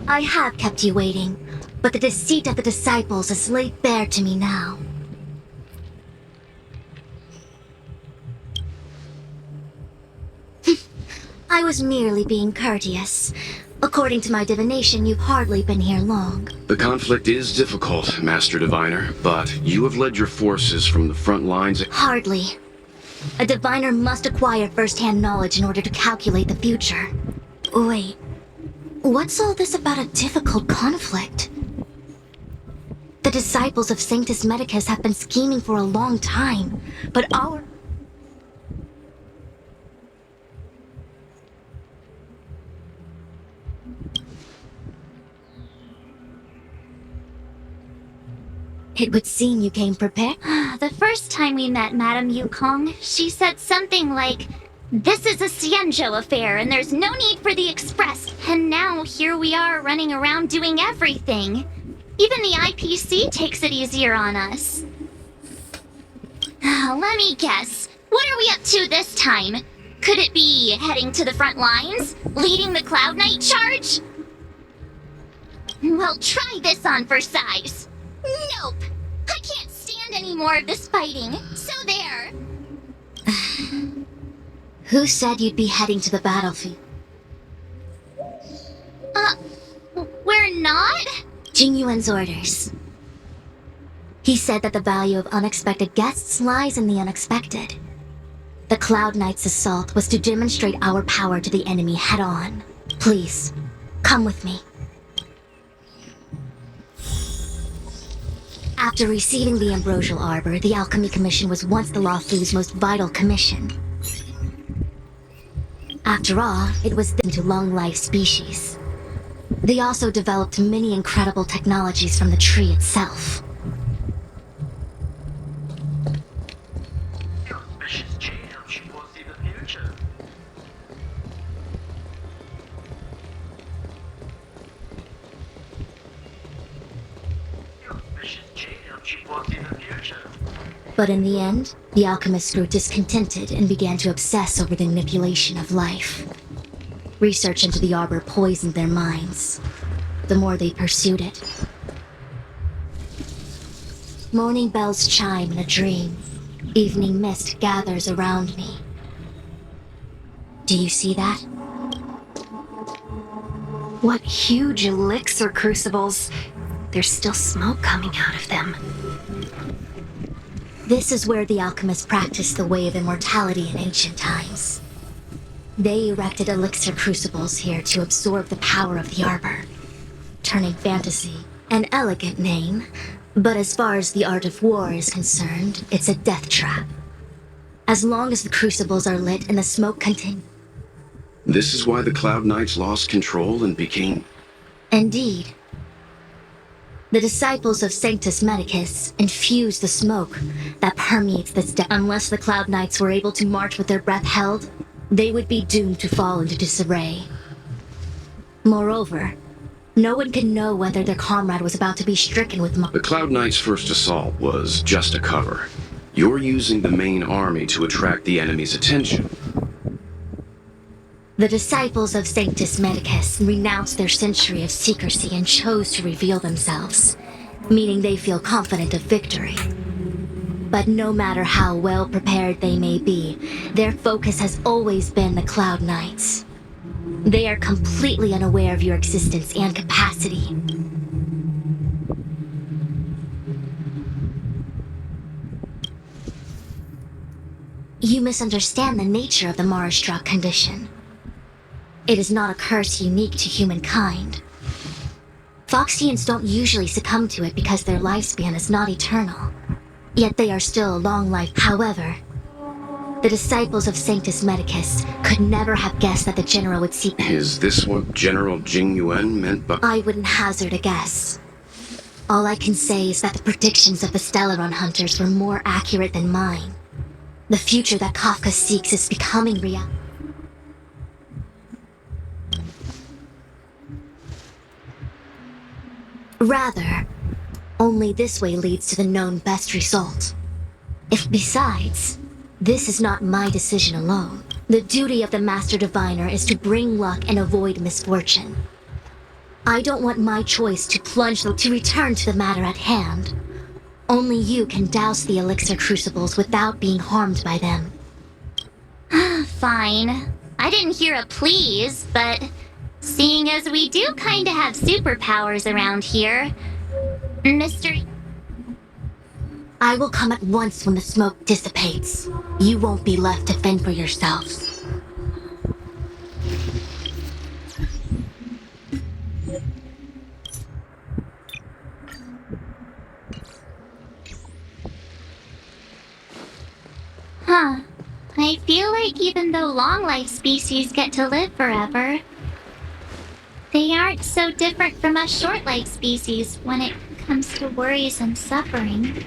I have kept you waiting, but the deceit of the disciples is laid bare to me now. I was merely being courteous. According to my divination, you've hardly been here long. The conflict is difficult, Master Diviner, but you have led your forces from the front lines. Hardly. A diviner must acquire first-hand knowledge in order to calculate the future. Wait, what's all this about a difficult conflict? The disciples of Sanctus Medicus have been scheming for a long time, but our... It would seem you came prepared. The first time we met Madame Yukong, she said something like, "This is a Xianzhou affair and there's no need for the express." And now here we are running around doing everything. Even the IPC takes it easier on us. Let me guess. What are we up to this time? Could it be heading to the front lines? Leading the Cloud Knight charge? Well, try this on for size. Nope! I can't stand any more of this fighting, so there! Who said you'd be heading to the battlefield? We're not? Jingyuan's orders. He said that the value of unexpected guests lies in the unexpected. The Cloud Knight's assault was to demonstrate our power to the enemy head-on. Please, come with me. After receiving the Ambrosial Arbor, the Alchemy Commission was once the Luofu's most vital commission. After all, it was into long-life species. They also developed many incredible technologies from the tree itself. Your ambitious change will see the future. Your ambitious change will see the future. But in the end, the alchemists grew discontented and began to obsess over the manipulation of life. Research into the arbor poisoned their minds. The more they pursued it. Morning bells chime in a dream. Evening mist gathers around me. Do you see that? What huge elixir crucibles. There's still smoke coming out of them. This is where the alchemists practiced the way of immortality in ancient times. They erected elixir crucibles here to absorb the power of the arbor, turning fantasy an elegant name, but as far as the art of war is concerned, it's a death trap. As long as the crucibles are lit and the smoke continues. This is why the Cloud Knights lost control and became... Indeed. The disciples of Sanctus Medicus infused the smoke that permeates this death. Unless the Cloud Knights were able to march with their breath held, they would be doomed to fall into disarray. Moreover, no one could know whether their comrade was about to be stricken with The Cloud Knights' first assault was just a cover. You're using the main army to attract the enemy's attention. The disciples of Sanctus Medicus renounced their century of secrecy and chose to reveal themselves, meaning they feel confident of victory. But no matter how well prepared they may be, their focus has always been the Cloud Knights. They are completely unaware of your existence and capacity. You misunderstand the nature of the Mara-struck condition. It is not a curse unique to humankind. Foxians don't usually succumb to it because their lifespan is not eternal. Yet they are still a long life. However, the disciples of Sanctus Medicus could never have guessed that the general would seek... Is this what General Jingyuan meant by... I wouldn't hazard a guess. All I can say is that the predictions of the Stellaron hunters were more accurate than mine. The future that Kafka seeks is becoming real. Rather, only this way leads to the known best result. If besides, this is not my decision alone. The duty of the Master Diviner is to bring luck and avoid misfortune. I don't want my choice to plunge to return to the matter at hand. Only you can douse the elixir crucibles without being harmed by them. Fine. I didn't hear a please, but seeing as we do kinda have superpowers around here, Mr. I will come at once when the smoke dissipates. You won't be left to fend for yourselves. Huh. I feel like even though long-life species get to live forever, they aren't so different from us short-life species when it comes to worries and suffering.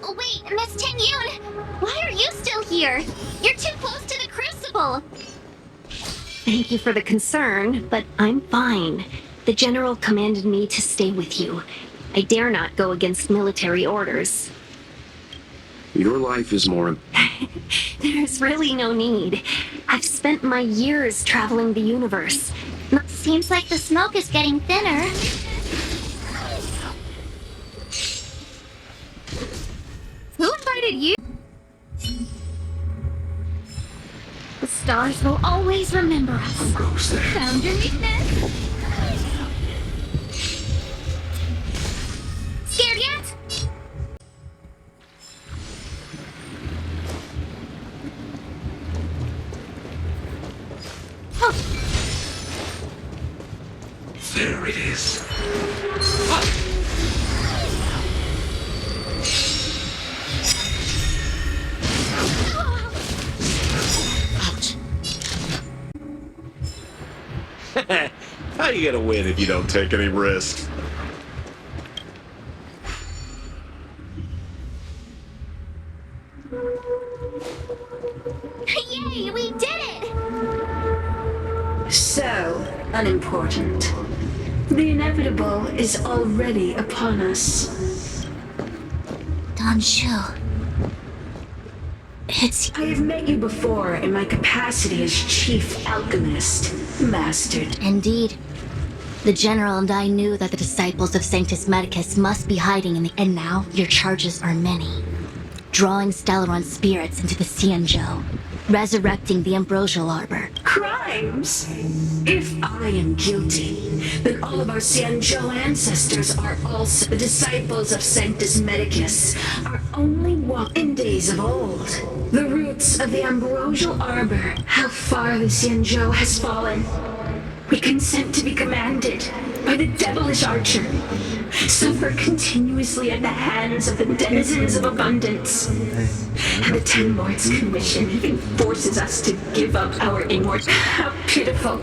Oh, wait, Miss Ting-Yun! Why are you still here? You're too close to the crucible! Thank you for the concern, but I'm fine. The general commanded me to stay with you. I dare not go against military orders. Your life is more... There's really no need. I've spent my years traveling the universe. Seems like the smoke is getting thinner. Who invited you? The stars will always remember us. Who goes there? Found your weakness. Scared yet? There it is. How you gonna win if you don't take any risks? Yay, we did it! So unimportant. The inevitable is already upon us. Danshu. It's... I have met you before in my capacity as chief alchemist, mastered. Indeed. The general and I knew that the disciples of Sanctus Medicus must be hiding in the... And now your charges are many. Drawing Stellaron spirits into the Xianzhou. Resurrecting the ambrosial arbor. Crimes? If I am guilty, then all of our Xianzhou ancestors are also the disciples of Sanctus Medicus, our only walk in days of old. The roots of the ambrosial arbor, how far the Xianzhou has fallen. We consent to be commanded by the devilish archer, suffer continuously at the hands of the denizens of abundance. And the Ten Lords Commission even forces us to give up our immortality. How pitiful.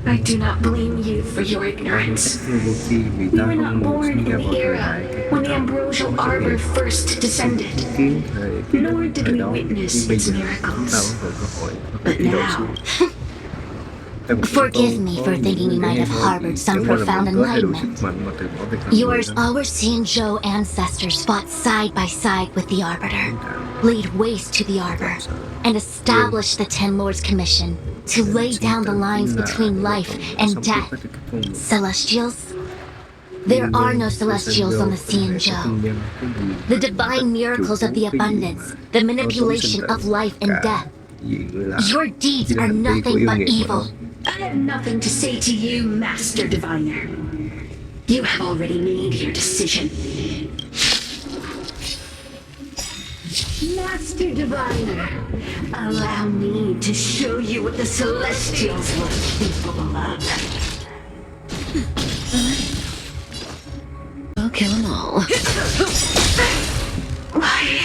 I do not blame you for your ignorance. We were not born in the era when the ambrosial arbor first descended, nor did we witness its miracles. But now... Forgive me for thinking you might have harbored some profound enlightenment. Yours, our Xianzhou ancestors fought side by side with the Arbiter, laid waste to the Arbor, and established the Ten Lords Commission to lay down the lines between life and death. Celestials? There are no Celestials on the Xianzhou. The divine miracles of the abundance, the manipulation of life and death. Your deeds are nothing but evil. I have nothing to say to you, Master Diviner. You have already made your decision. Master Diviner, allow me to show you what the Celestials were capable of. I'll kill them all. Why?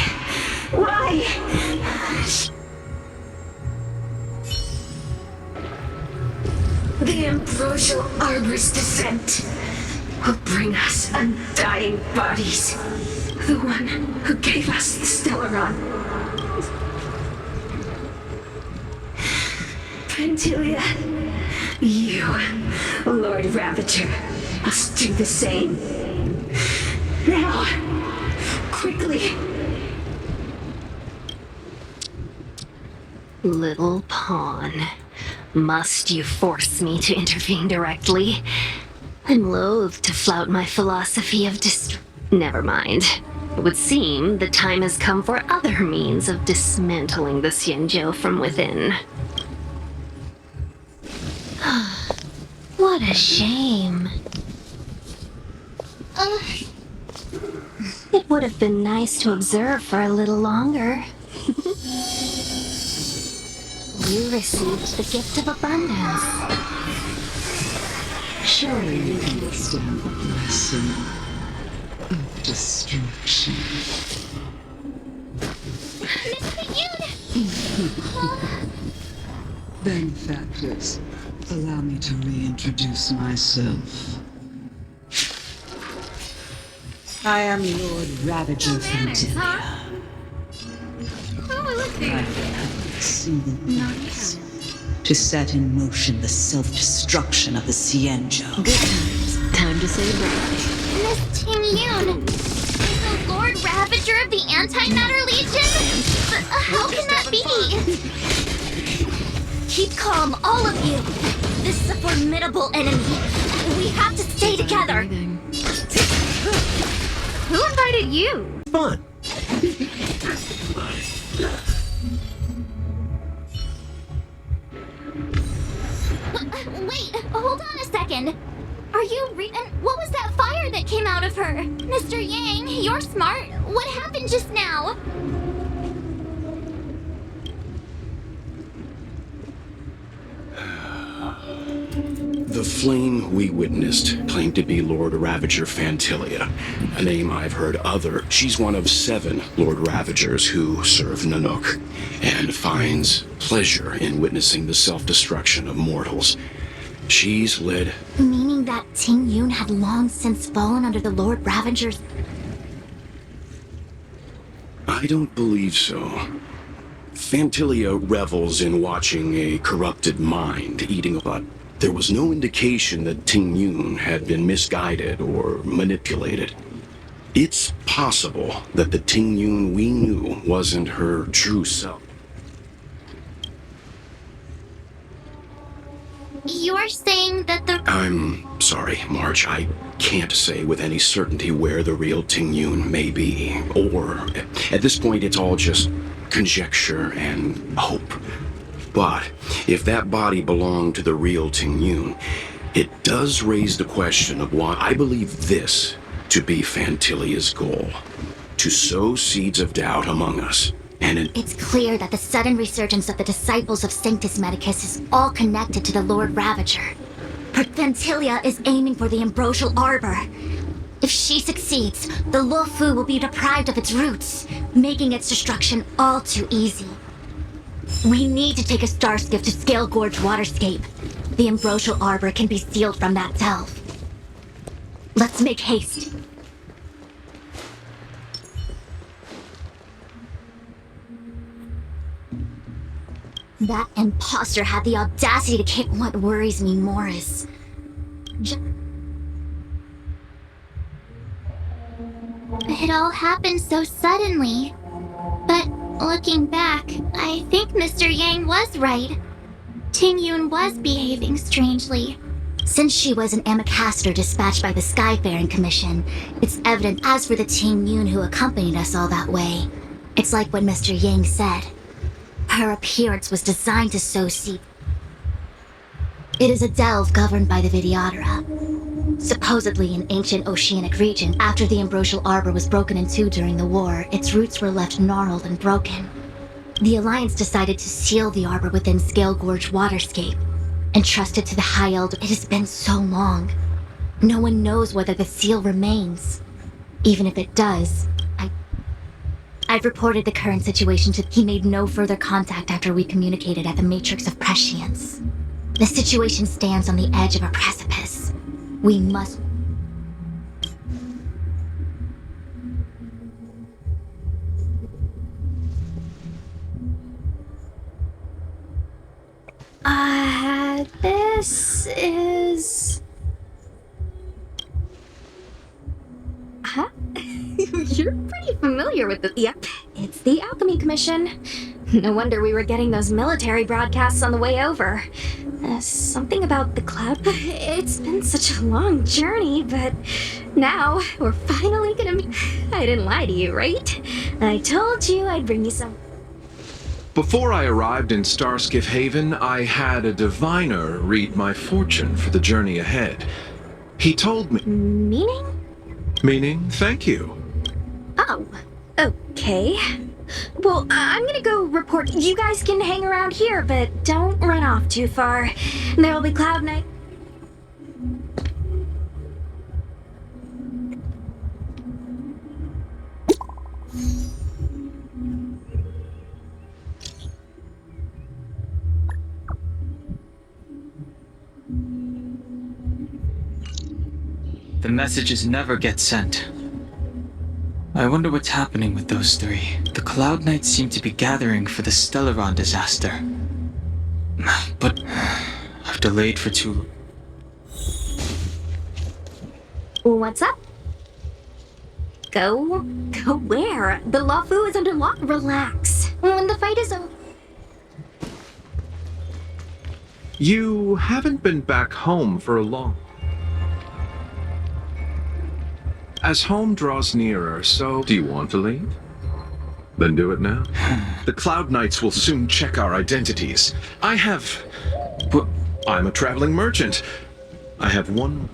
The ambrosial arbor's descent will bring us undying bodies. The one who gave us the Stellaron. Phantylia, you, Lord Ravager, must do the same. Now, quickly. Little pawn. Must you force me to intervene directly? I'm loath to flout my philosophy of Never mind. It would seem the time has come for other means of dismantling the Xianzhou from within. What a shame. It would have been nice to observe for a little longer. You received the gift of abundance. Surely you understand the lesson of destruction. Benefactors, allow me to reintroduce myself. I am Lord Ravager Phantylia. I have a single purpose: to set in motion the self-destruction of the Xianzhou. Good times. Time to say bye. Miss Ting-Yun, the Lord Ravager of the Antimatter Legion? But how can that be? Keep calm, all of you. This is a formidable enemy. We have to stay together. Who invited you? Fun. Wait, hold on a second. Are you and what was that fire that came out of her? Mr. Yang, you're smart. What happened just now? The flame we witnessed claimed to be Lord Ravager Phantylia, a name I've heard other. She's one of 7 Lord Ravagers who serve Nanook, and finds pleasure in witnessing the self-destruction of mortals. She's led... Meaning that Ting-Yun had long since fallen under the Lord Ravager's... I don't believe so. Phantylia revels in watching a corrupted mind eating a butt. There was no indication that Ting-Yun had been misguided or manipulated. It's possible that the Ting-Yun we knew wasn't her true self. You're saying that the... I'm sorry, March. I can't say with any certainty where the real Ting-Yun may be. Or, at this point, it's all just conjecture and hope. But if that body belonged to the real Ting-Yun, it does raise the question of why I believe this to be Phantylia's goal: to sow seeds of doubt among us. And It's clear that the sudden resurgence of the disciples of Sanctus Medicus is all connected to the Lord Ravager. Phantylia is aiming for the Ambrosial Arbor. If she succeeds, the Luofu will be deprived of its roots, making its destruction all too easy. We need to take a star skiff to Scale Gorge Waterscape. The Ambrosial Arbor can be sealed from that delve. Let's make haste. That imposter had the audacity to kick. What worries me more is... It all happened so suddenly. But looking back, I think Mr. Yang was right. Ting-Yun was behaving strangely. Since she was an ambassador dispatched by the Skyfaring Commission, it's evident. As for the Ting-Yun who accompanied us all that way, it's like what Mr. Yang said. Her appearance was designed to sow seed. It is a delve governed by the Vidyadhara. Supposedly an ancient oceanic region, after the Ambrosial Arbor was broken in 2 during the war, its roots were left gnarled and broken. The Alliance decided to seal the arbor within Scale Gorge Waterscape, entrusted to the High Elder. It has been so long. No one knows whether the seal remains. Even if it does, I've reported the current situation to... He made no further contact after we communicated at the Matrix of Prescience. The situation stands on the edge of a precipice. We must... This is... Huh? You're pretty familiar with the... Yep, it's the Alchemy Commission. No wonder we were getting those military broadcasts on the way over. Something about the cloud... It's been such a long journey, but now we're finally gonna... I didn't lie to you, right? I told you I'd bring you some... Before I arrived in Starskiff Haven, I had a diviner read my fortune for the journey ahead. He told me... Meaning? Meaning, thank you. Oh, okay. Well, I'm gonna go report. You guys can hang around here, but don't run off too far. There'll be Cloud Night. The messages never get sent. I wonder what's happening with those three. The Cloud Knights seem to be gathering for the Stellaron disaster. But I've delayed for too... What's up? Go where? The Lafu is under lock. Relax. When the fight is over... You haven't been back home for a long... As home draws nearer, so... Do you want to leave? Then do it now. The Cloud Knights will soon check our identities. But I'm a traveling merchant. I have one...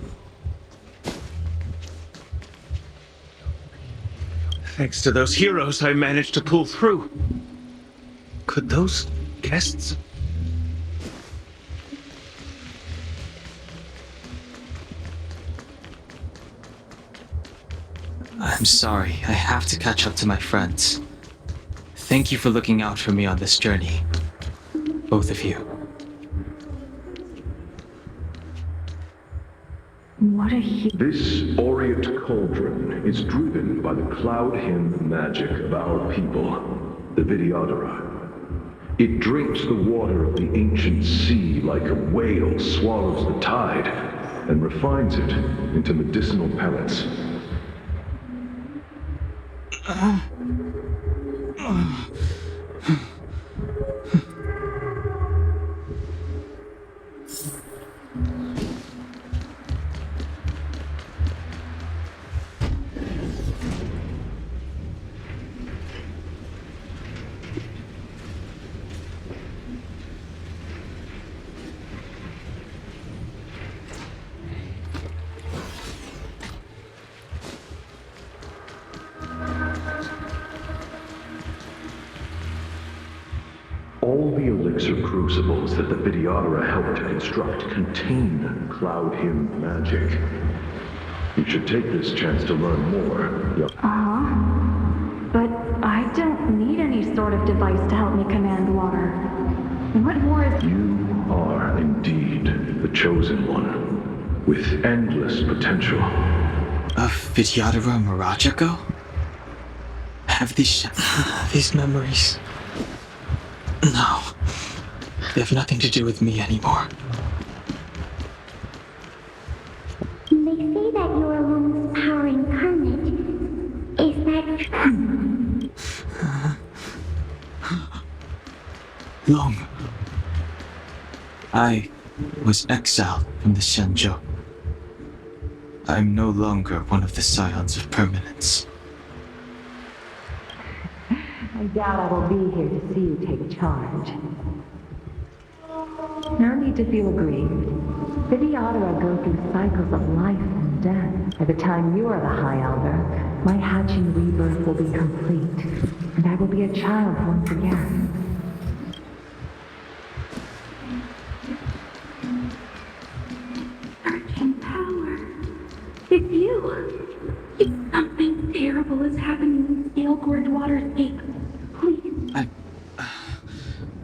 Thanks to those heroes, I managed to pull through. Could those guests... I'm sorry, I have to catch up to my friends. Thank you for looking out for me on this journey. Both of you. What are you... This aureate cauldron is driven by the cloud hymn magic of our people, the Vidyadhara. It drinks the water of the ancient sea like a whale swallows the tide, and refines it into medicinal pellets. All the elixir crucibles that the Vidyadhara helped to construct contain cloud hymn magic. You should take this chance to learn more. But I don't need any sort of device to help me command water. What more is... You are indeed the chosen one, with endless potential. Of Vidyadhara Mirajako? Have these memories... No. They have nothing to do with me anymore. They say that you are Lung's power incarnate. Is that true? Lung. I was exiled from the Xianzhou. I'm no longer one of the Scions of Permanence. I doubt I will be here to see you take charge. No need to feel aggrieved. Vidyadhara go through cycles of life and death. By the time you are the High Elder, my hatching rebirth will be complete, and I will be a child once again. Searching power. It's you. If something terrible is happening in Scalegorge Waterscape, please.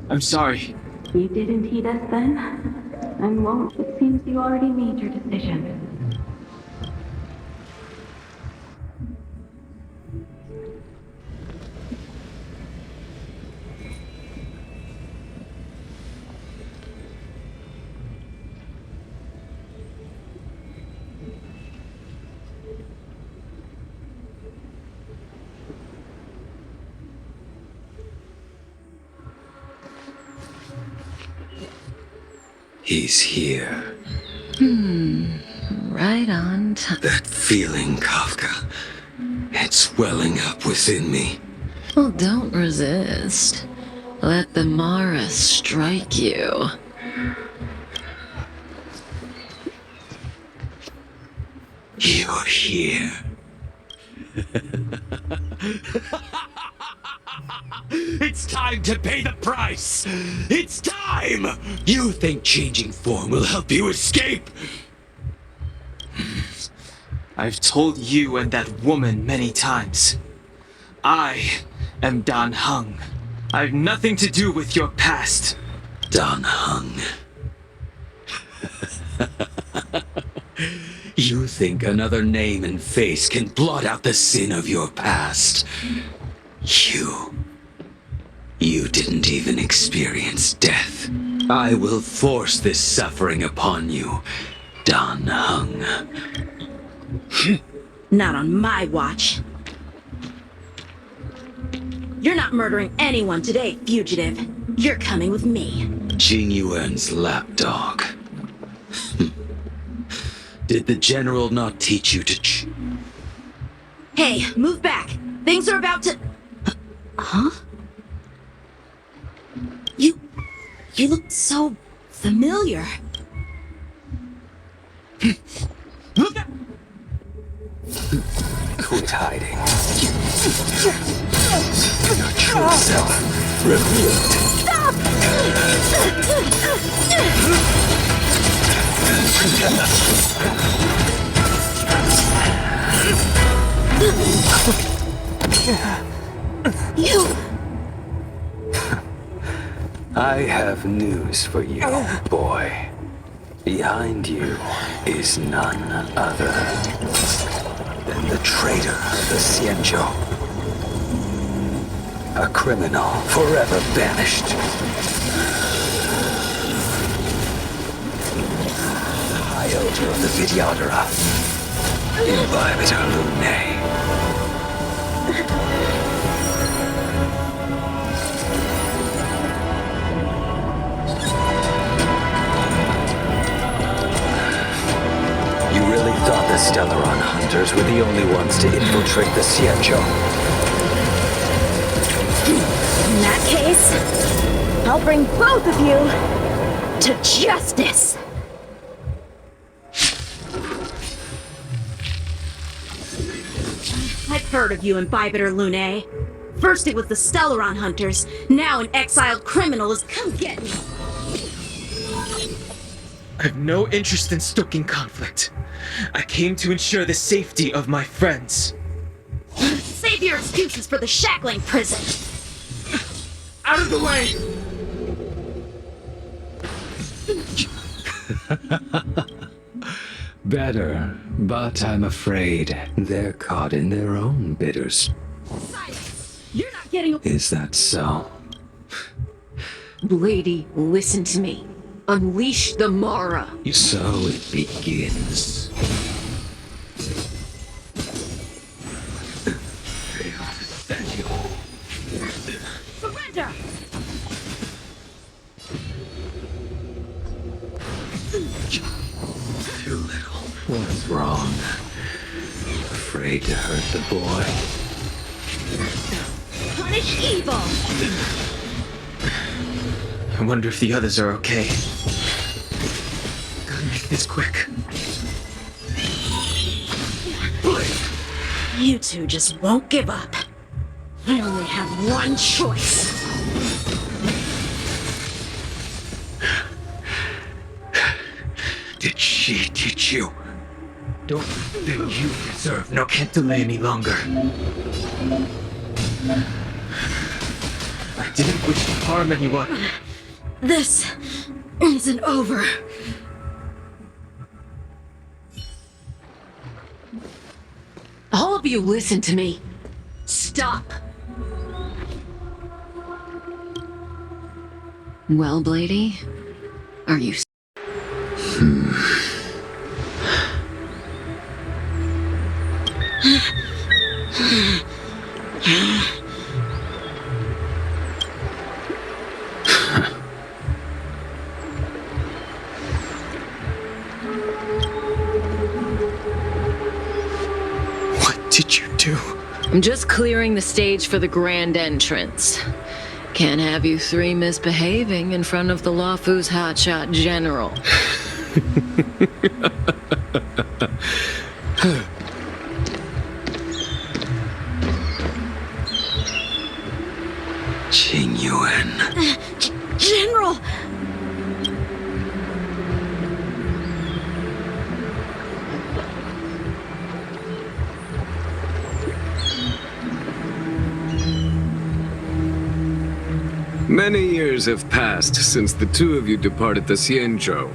I'm sorry. You didn't heed us then? And won't. It seems you already made your decision. He's here. Right on time. That feeling, Kafka. It's welling up within me. Well, don't resist. Let the Mara strike you. You're here. It's time to pay the price! It's time! You think changing form will help you escape? I've told you and that woman many times. I am danheng. I've nothing to do with your past. danheng. You think another name and face can blot out the sin of your past? You didn't even experience death. I will force this suffering upon you, danheng. Not on my watch. You're not murdering anyone today, fugitive. You're coming with me. Jing Yuan's lapdog. Did the general not teach you to Hey, move back. Things are about to... Huh? You look so familiar. Quit hiding. Your true self revealed. I have news for you, boy. Behind you is none other than the traitor of the Xianzhou. A criminal forever banished. The High Elder of the Vidyadhara. Imbibitor Lunae. You really thought the Stellaron hunters were the only ones to infiltrate the Xianzhou? In that case, I'll bring both of you to justice. I've heard of you, Imbibitor Lunae. First it was the Stellaron hunters, now an exiled criminal has come get me. I have no interest in stoking conflict. I came to ensure the safety of my friends. Save your excuses for the shackling prison. Out of the way! Better, but I'm afraid they're caught in their own bitters. Silence! You're not getting... Is that so? Lady, listen to me. Unleash the Mara. So it begins. Surrender! Too little. What's wrong? Afraid to hurt the boy? Punish evil! I wonder if the others are okay. Gotta make this quick. You two just won't give up. I only have one choice. Did she teach you? Don't think you deserve no. Can't delay any longer. I didn't wish to harm anyone. This isn't over. All of you listen to me. Stop. Well, Blady, are you... did you do? I'm just clearing the stage for the grand entrance. Can't have you three misbehaving in front of the Luofu's hotshot general. Qingyuan. General! Many years have passed since the two of you departed the Xianzhou,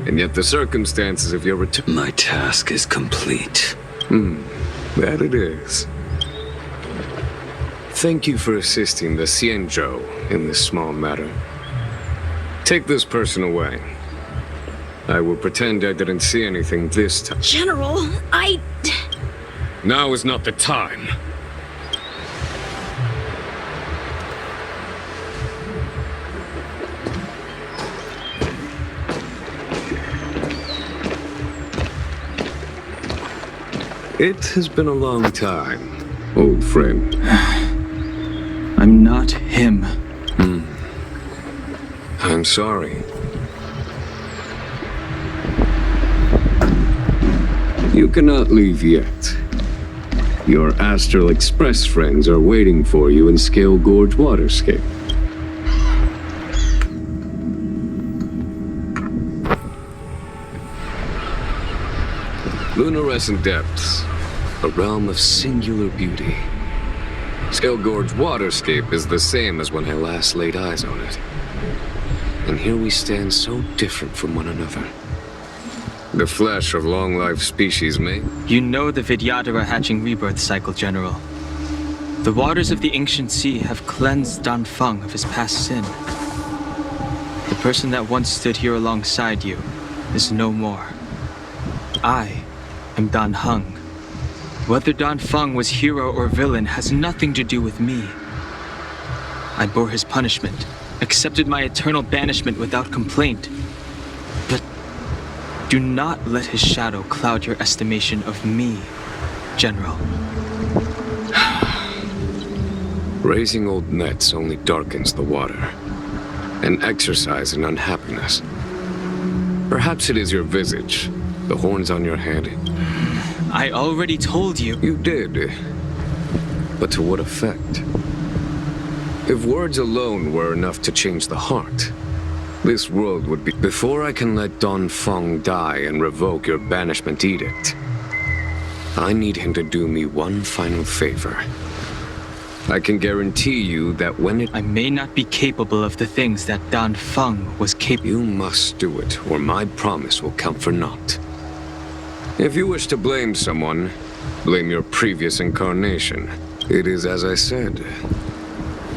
and yet the circumstances of your return... My task is complete. That it is. Thank you for assisting the Xianzhou in this small matter. Take this person away. I will pretend I didn't see anything this time. General, Now is not the time. It has been a long time, old friend. I'm not him. I'm sorry. You cannot leave yet. Your Astral Express friends are waiting for you in Scale Gorge Waterscape. Luminescent Depths, a realm of singular beauty. Scale Gorge Waterscape is the same as when I last laid eyes on it. And here we stand so different from one another. The flesh of long-lived species may... You know the Vidyadhara hatching rebirth cycle, General. The waters of the ancient sea have cleansed Danfeng of his past sin. The person that once stood here alongside you is no more. I am Danheng. Whether Danfeng was hero or villain has nothing to do with me. I bore his punishment, accepted my eternal banishment without complaint. But do not let his shadow cloud your estimation of me, General. Raising old nets only darkens the water. An exercise in unhappiness. Perhaps it is your visage, the horns on your head. I already told you. You did. But to what effect? If words alone were enough to change the heart, this world would be... Before I can let Danfeng die and revoke your banishment edict, I need him to do me one final favor. I can guarantee you that when it... I may not be capable of the things that Danfeng was capable... You must do it, or my promise will count for naught. If you wish to blame someone, blame your previous incarnation. It is as I said.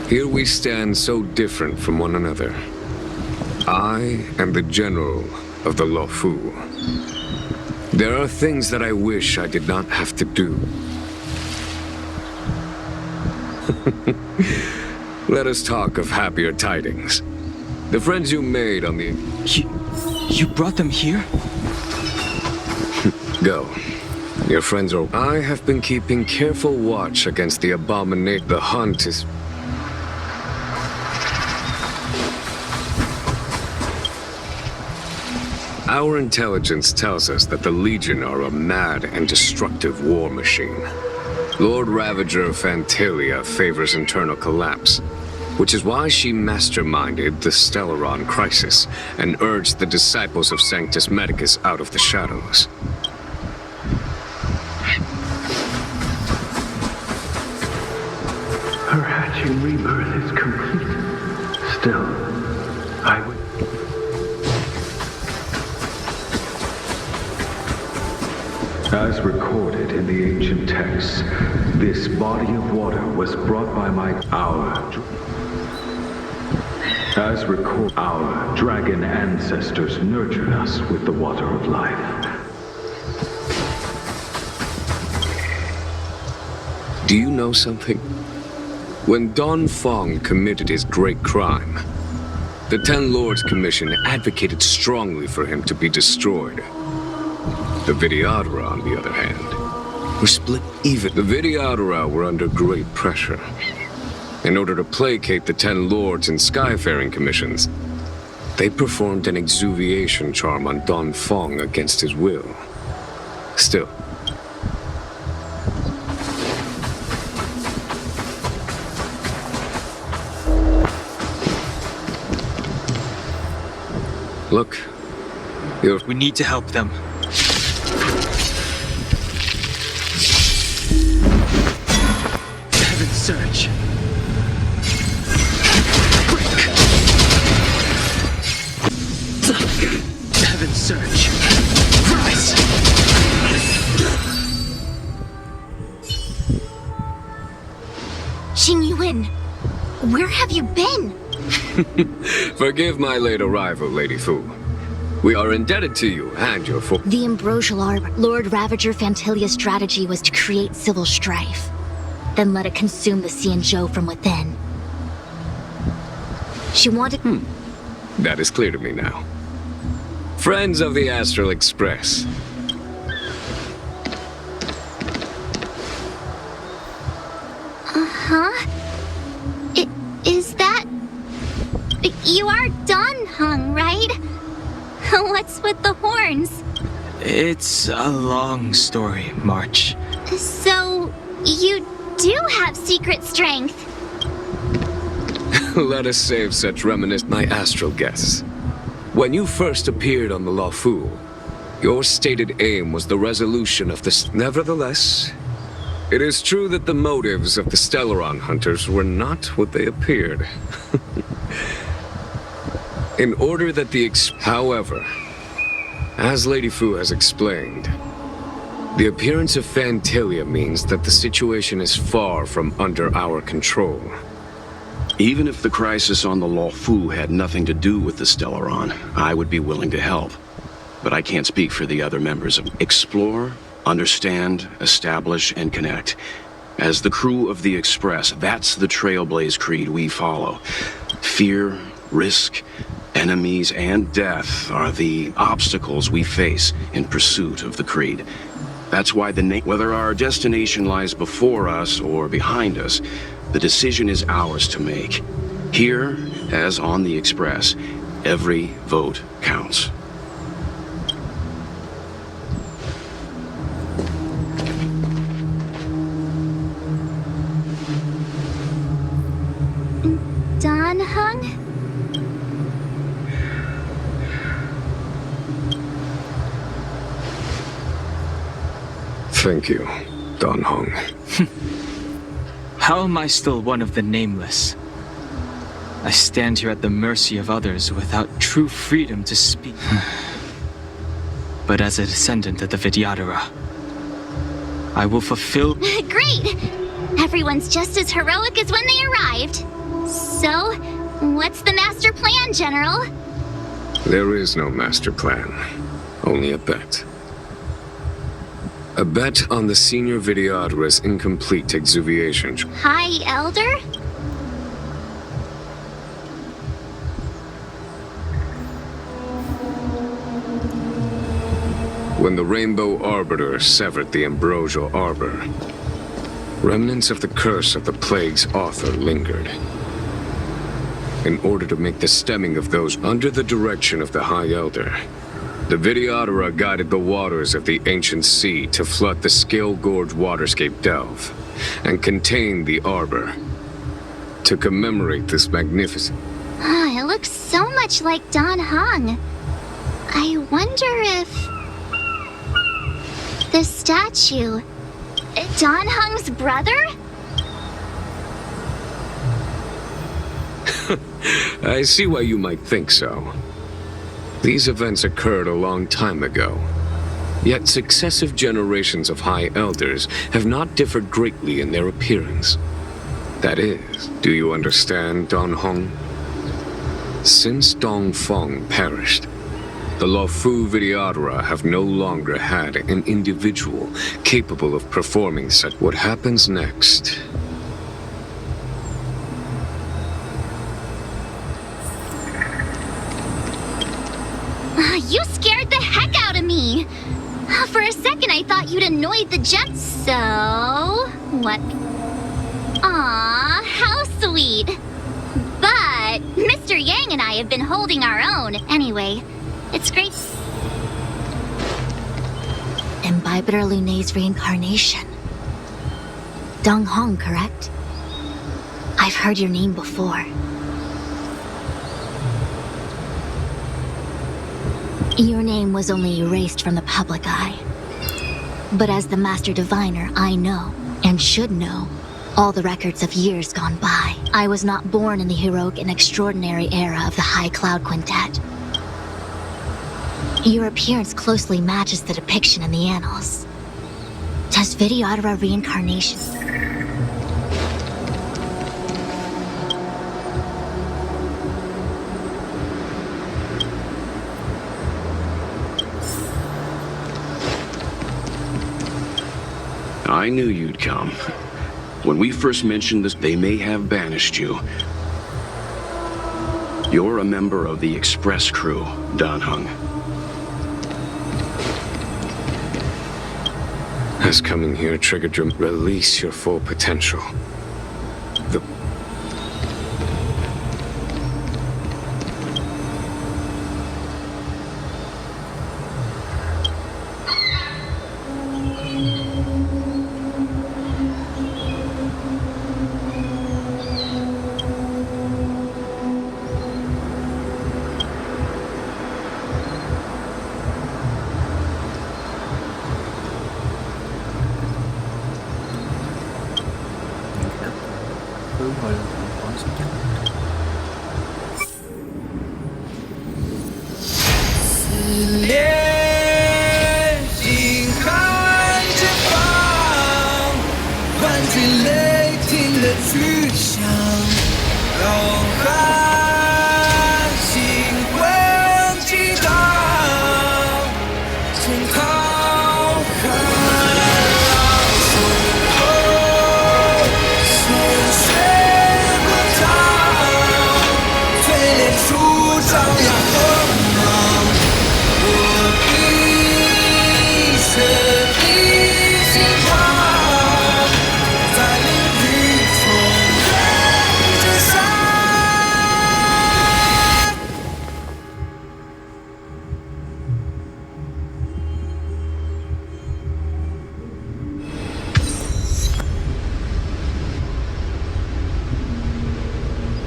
Here we stand so different from one another. I am the general of the Luofu. There are things that I wish I did not have to do. Let us talk of happier tidings. The friends you made on the... You brought them here? Go. Your friends are... I have been keeping careful watch against the abomination. The hunt is... Our intelligence tells us that the Legion are a mad and destructive war machine. Lord Ravager of Phantylia favors internal collapse, which is why she masterminded the Stellaron crisis and urged the disciples of Sanctus Medicus out of the shadows. Her hatching rebirth is complete. Still, I would... As recorded in the ancient texts, this body of water was brought by our dragon ancestors nurtured us with the water of life. Do you know something? When Danfeng committed his great crime, the Ten Lords Commission advocated strongly for him to be destroyed. The Vidyadhara, on the other hand, were split even. The Vidyadhara were under great pressure. In order to placate the 10 lords and skyfaring commissions, they performed an exuviation charm on Don Fong against his will. Still, look, we need to help them. Heaven's Surge. Heaven's Surge. Rise! Xing Yuan, where have you been? forgive my late arrival, Lady Fu. We are indebted to you and your The Ambrosial Arbor. Lord Ravager Phantylia's strategy was to create civil strife, then let it consume the Xianzhou from within. She wanted... That is clear to me now. Friends of the Astral Express. Huh? Is that... You are danheng, right? What's with the horns? It's a long story, March. So, you do have secret strength. Let us save such my astral guests. When you first appeared on the Luofu, your stated aim was the resolution of this. Nevertheless, it is true that the motives of the Stellaron hunters were not what they appeared. In order that However, as Lady Fu has explained, the appearance of Phantylia means that the situation is far from under our control. Even if the crisis on the Luofu had nothing to do with the Stellaron, I would be willing to help. But I can't speak for the other members of Explore, understand, establish, and connect. As the crew of the Express, that's the Trailblaze creed we follow. Fear, risk, enemies, and death are the obstacles we face in pursuit of the creed. That's why whether our destination lies before us or behind us, the decision is ours to make. Here, as on the Express, every vote counts. Danheng? Thank you, danheng. How am I still one of the nameless? I stand here at the mercy of others without true freedom to speak. But as a descendant of the Vidyadhara, I will fulfill... Great! Everyone's just as heroic as when they arrived. So, what's the master plan, General? There is no master plan, only a bet. A bet on the senior Vidyadhara's incomplete exuviation. High Elder? When the Rainbow Arbiter severed the Ambrosial Arbor, remnants of the curse of the plague's author lingered. In order to make the stemming of those under the direction of the High Elder, the Vidyadhara guided the waters of the ancient sea to flood the Scale Gorge waterscape delve and contain the arbor. To commemorate this magnificent... It looks so much like danheng. I wonder if... the statue... danheng's brother? I see why you might think so. These events occurred a long time ago. Yet successive generations of High Elders have not differed greatly in their appearance. That is, do you understand, danheng? Since Dong Feng perished, the Luofu Vidyadhara have no longer had an individual capable of performing such. What happens next? You scared the heck out of me! For a second, I thought you'd annoyed the Jets, so... What? Aw, how sweet. But Mr. Yang and I have been holding our own. Anyway, it's great. Imbibitor Lunay's reincarnation. Danheng, correct? I've heard your name before. Your name was only erased from the public eye. But as the Master Diviner, I know, and should know, all the records of years gone by. I was not born in the heroic and extraordinary era of the High Cloud Quintet. Your appearance closely matches the depiction in the annals. Does Videodora reincarnation... I knew you'd come. When we first mentioned this, they may have banished you. You're a member of the Express crew, danheng. Has coming here triggered your release your full potential?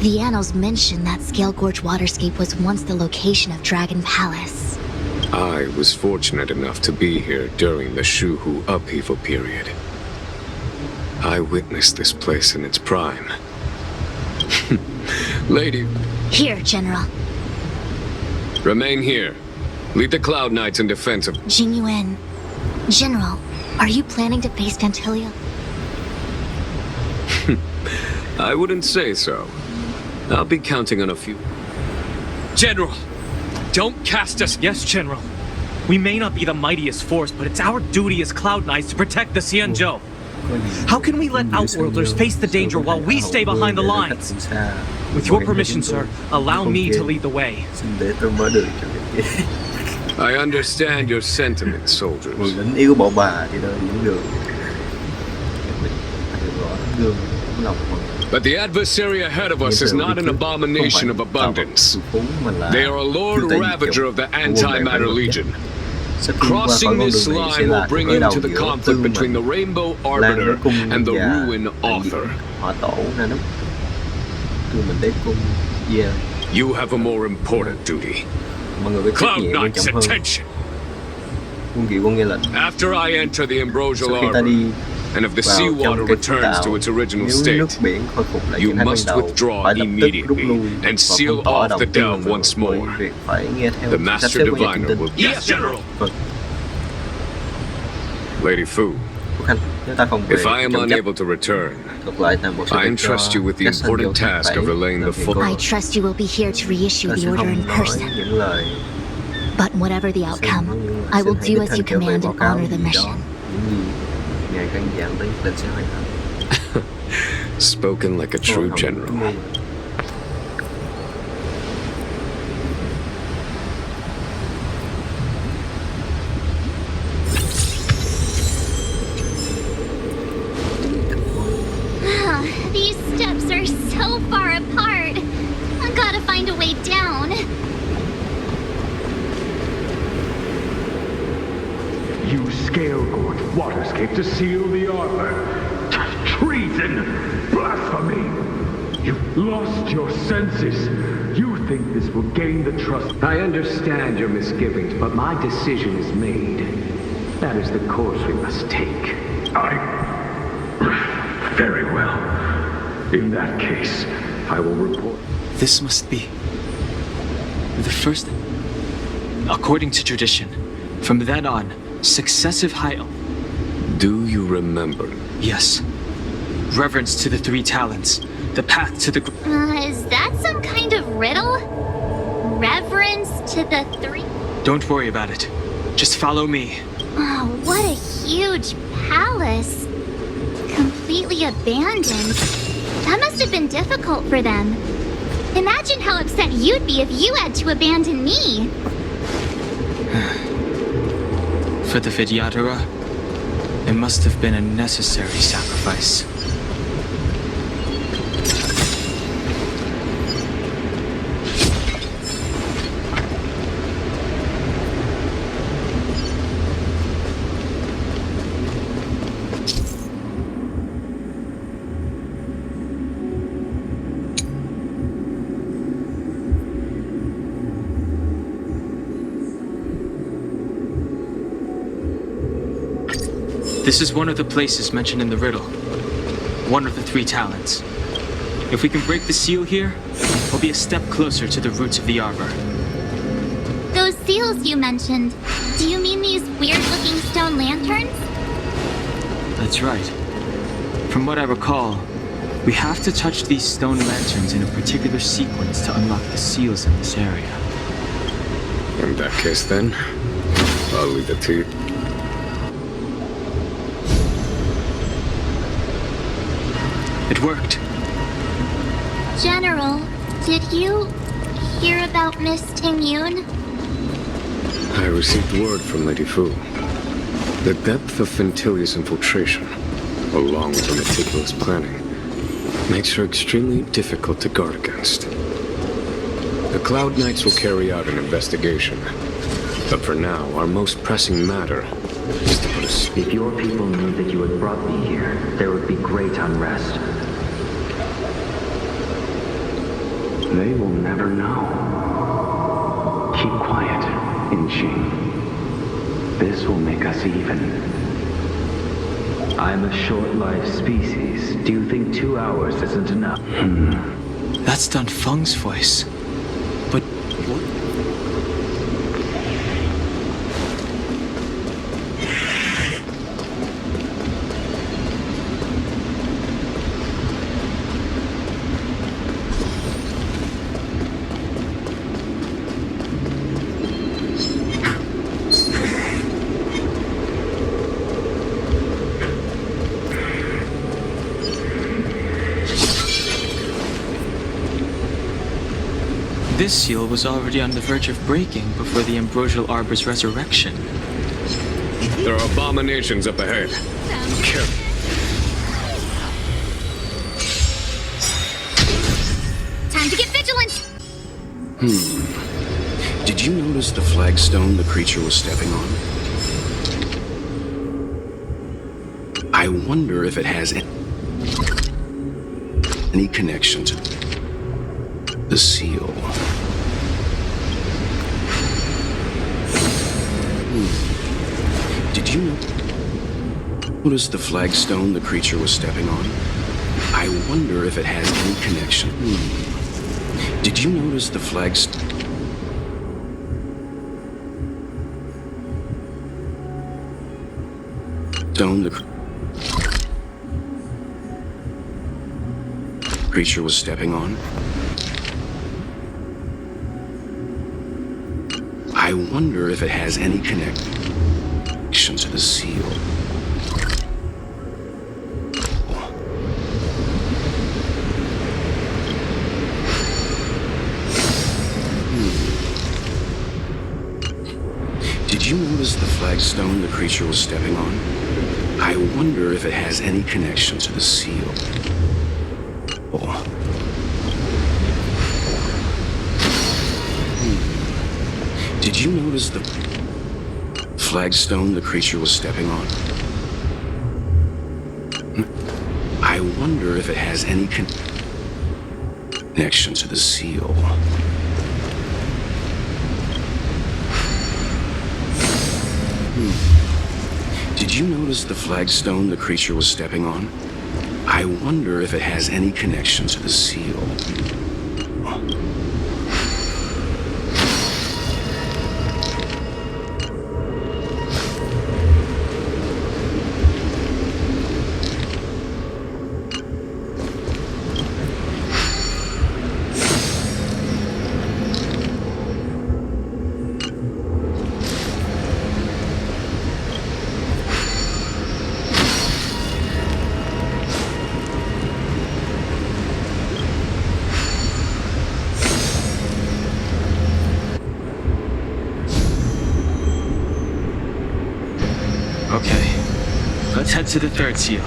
The annals mention that Scale Gorge Waterscape was once the location of Dragon Palace. I was fortunate enough to be here during the Shuhu upheaval period. I witnessed this place in its prime. Lady... Here, General. Remain here. Lead the Cloud Knights in defense of... Jingyuan. General, are you planning to face Phantylia? I wouldn't say so. I'll be counting on a few... General! Don't cast us! Yes, General. We may not be the mightiest force, but it's our duty as Cloud Knights to protect the Xianzhou. How can we let Outworlders face the danger while we stay behind the lines? With your permission, sir, allow me to lead the way. I understand your sentiments, soldiers. But the adversary ahead of us is not an abomination of abundance. They are a Lord Ravager of the Antimatter Legion. Crossing this line will bring you to the conflict between the Rainbow Arbiter and the Ruin Author. You have a more important duty. Cloud Knights, attention! After I enter the Ambrosial Arbor, and if the seawater returns to its original state, you must withdraw immediately and seal off the delve once more. The Master Diviner will... Yes, General! Lady Fu, if I am unable to return, I entrust you with the important task of relaying the full... I trust you will be here to reissue the order in person. But whatever the outcome, I will do as you command and honor the mission. Spoken like a true general. so far apart. I gotta find a way down. You scale-gorge waterscape to seal the armor. Treason! Blasphemy! You've lost your senses. You think this will gain the trust. I understand your misgivings, but my decision is made. That is the course we must take. Very well. In that case, I will report. This must be the first. According to tradition, from then on, successive high. Do you remember? Yes. Reverence to the three talents. The path to the. Is that some kind of riddle? Reverence to the three? Don't worry about it. Just follow me. Oh, what a huge palace. Completely abandoned. That must have been difficult for them. Imagine how upset you'd be if you had to abandon me. For the Vidyadhara, it must have been a necessary sacrifice. This is one of the places mentioned in the riddle. One of the three talents. If we can break the seal here, we'll be a step closer to the roots of the arbor. Those seals you mentioned, do you mean these weird-looking stone lanterns? That's right. From what I recall, we have to touch these stone lanterns in a particular sequence to unlock the seals in this area. In that case, then, I'll leave it to you. It worked. General, did you hear about Miss Ting-Yun? I received word from Lady Fu. The depth of Phantilia's infiltration, along with her meticulous planning, makes her extremely difficult to guard against. The Cloud Knights will carry out an investigation. But for now, our most pressing matter is to put a stop. If your people knew that you had brought me here, there would be great unrest. They will never know. Keep quiet, Inchi. This will make us even. I'm a short-lived species. Do you think 2 hours isn't enough? That's Dun Feng's voice. But what? This seal was already on the verge of breaking before the Ambrosial Arbor's resurrection. There are abominations up ahead. Careful. Time to get vigilant! Did you notice the flagstone the creature was stepping on? I wonder if it has any connection to the seal. Did you notice the flagstone the creature was stepping on? I wonder if it has any connection. Did you notice the flagstone? The creature was stepping on? I wonder if it has any connection to the seal. Did you notice the flagstone the creature was stepping on? I wonder if it has any connection to the seal. Did you notice the flagstone the creature was stepping on? I wonder if it has any connection to the seal. Did you notice the flagstone the creature was stepping on? I wonder if it has any connection to the seal. Okay, let's head to the third seal.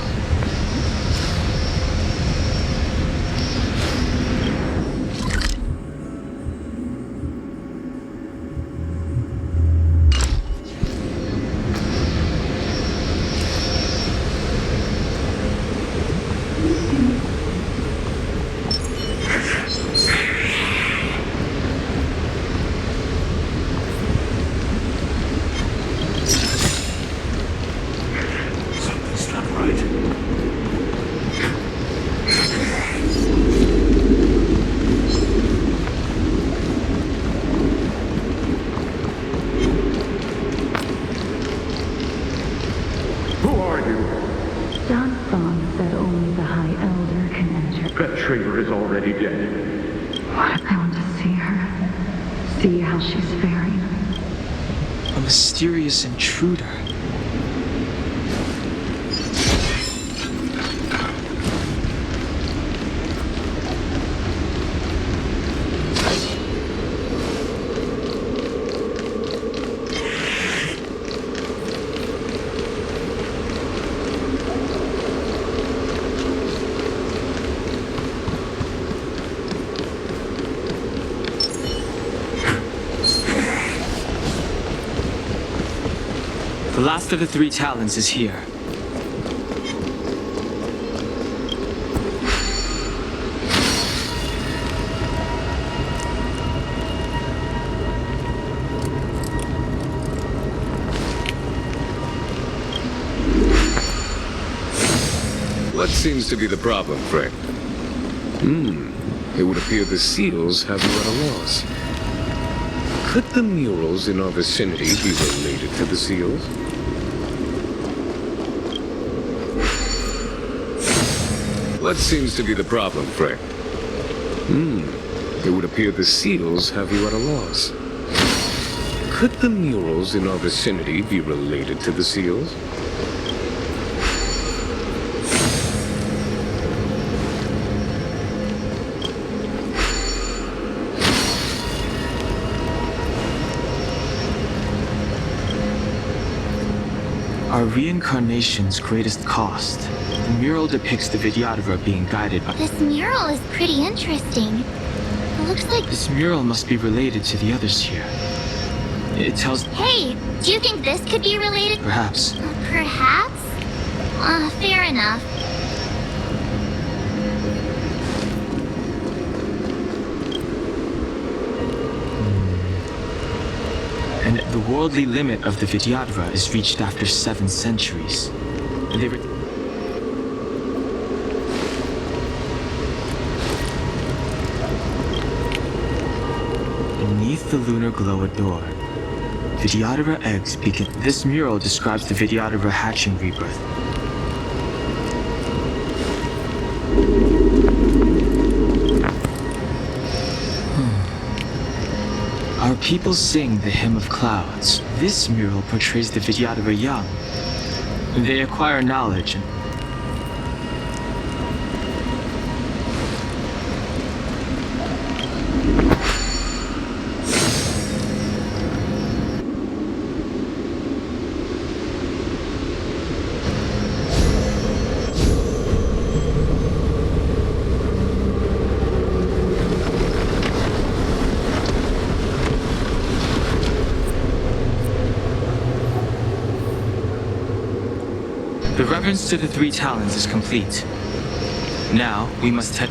That traitor is already dead. I want to see her. See how she's faring. A mysterious intruder. The last of the three talons is here. What seems to be the problem, Frank? It would appear the seals have you at a loss. Could the murals in our vicinity be related to the seals? What seems to be the problem, Frank? It would appear the seals have you at a loss. Could the murals in our vicinity be related to the seals? Our reincarnation's greatest cost. The mural depicts the Vidyadhara being guided by... This mural is pretty interesting. It looks like... This mural must be related to the others here. It tells... Hey, do you think this could be related? Perhaps. Perhaps? Fair enough. And the worldly limit of the Vidyadhara is reached after 7 centuries. They were... Beneath the lunar glow adored, Vidyadhara eggs begin. This mural describes the Vidyadhara hatching rebirth. Our people sing the Hymn of Clouds. This mural portrays the Vidyadhara young. They acquire knowledge and... Reverence to the three talons is complete. Now, we must head...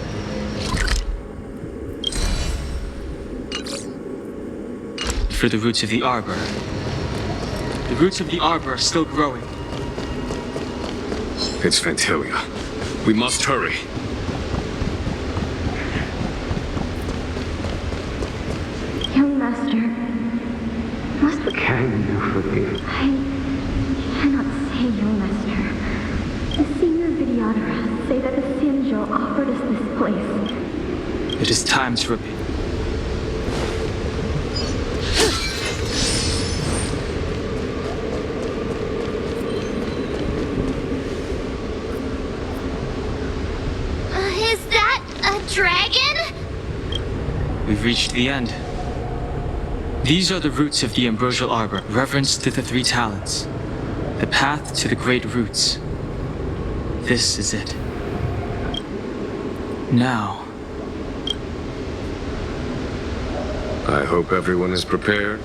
for the roots of the arbor. The roots of the arbor are still growing. It's Phantylia. We must hurry. Young master, must Can you forgive? I cannot say, young master. The senior videographers say that the Xianzhou offered us this place. It is time to repeat. Is that a dragon? We've reached the end. These are the roots of the ambrosial arbor. Reverence to the three talons. The path to the great roots. This is it. Now. I hope everyone is prepared.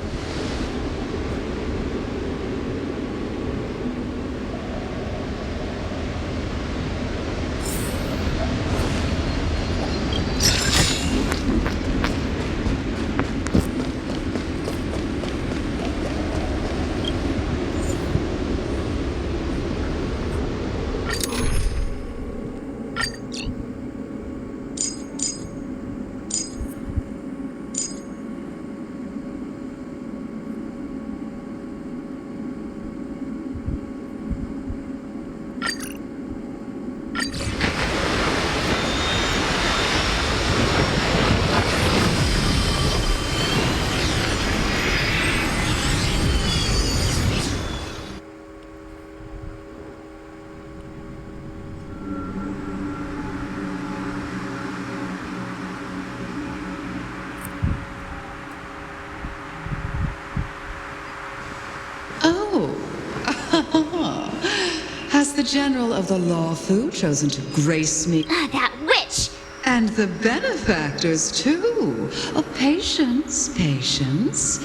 Has the General of the Lawfu chosen to grace me? That witch! And the benefactors, too. Oh, patience, patience.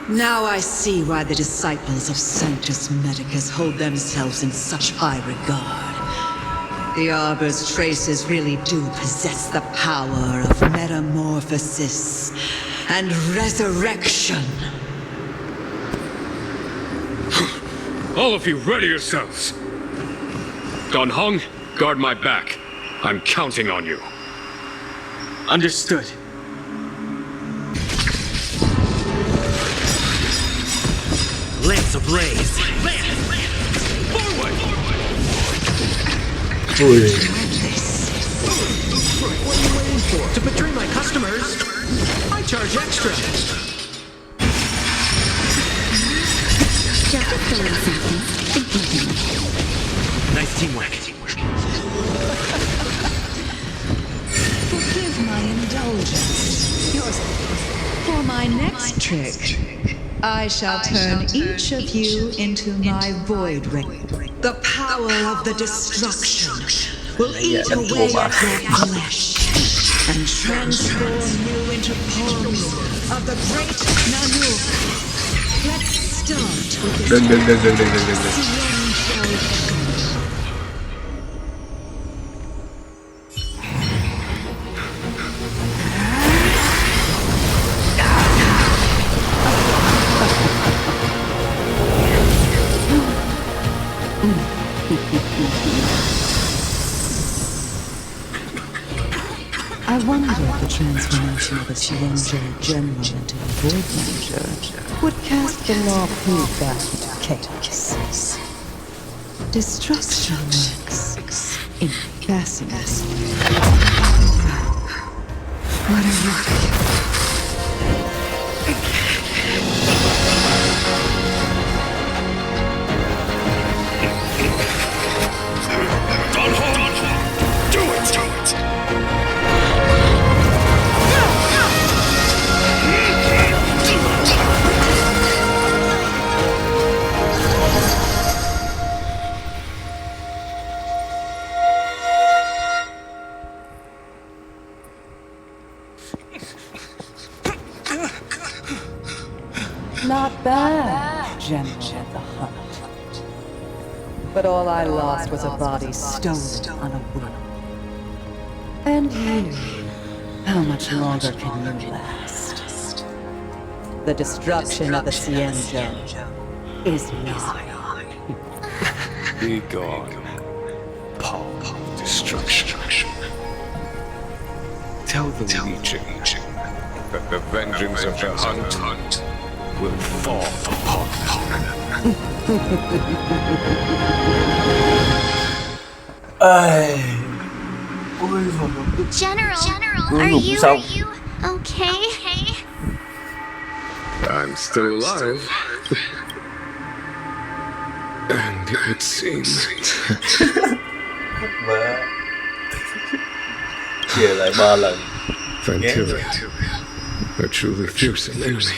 Now I see why the disciples of Sanctus Medicus hold themselves in such high regard. The Arbor's traces really do possess the power of metamorphosis and resurrection. All of you, ready yourselves. Danheng, guard my back. I'm counting on you. Understood. Lance of rays. Forward! What are you waiting for? To betray my customers, I charge extra. Nice teamwork. Forgive my indulgence. Yours. For my next trick, I shall turn each of you into my void ring. The power of the destruction will eat away at your flesh and transform you into pawns of the great Nanu. Let's start with this. I wonder if the transformation of a Xianzhou general into a void manager would cast the Lawfu back into chaos. Destruction works in fascinating. What are you? Not bad, General of the Hunt. But all I lost was a body stolen on a whim. And you, how much longer can you last? The destruction of the Xianzhou is nigh. Be gone, Paul of Destruction. Tell the Legion that the vengeance of the hunt will fall upon them. General, Ủa, are ngủ you xong. okay? I'm still alive. And it would seem Má. Chia lại 3 lần. Phantylia, a truly fearsome enemy.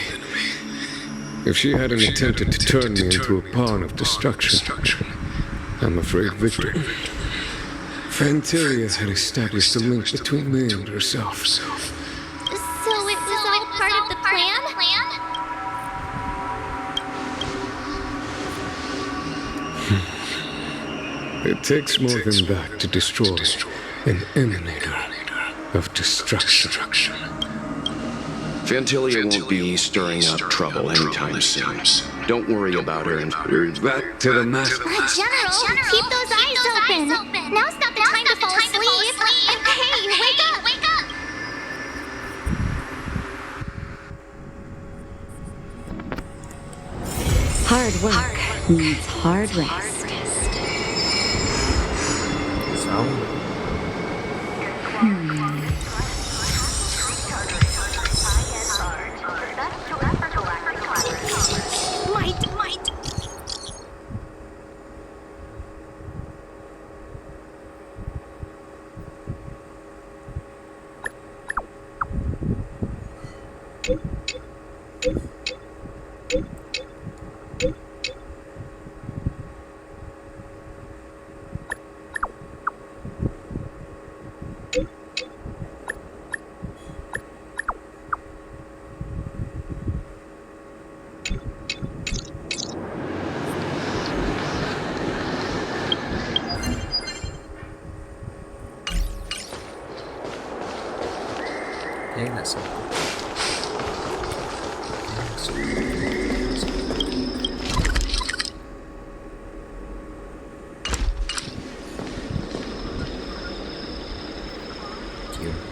If she hadn't attempted to turn me into a pawn of destruction, I'm afraid Victor. Phantylia had established a link between me and herself. So it was all part of the plan? It takes more than that to destroy an emanator of destruction. Phantylia won't be stirring up trouble anytime soon. Don't worry about her and back to the master. General, keep those eyes open. Now's not the time to fall asleep. Hey, wake up! Hard work needs hard rest. Might. Thế là xong. Chiều.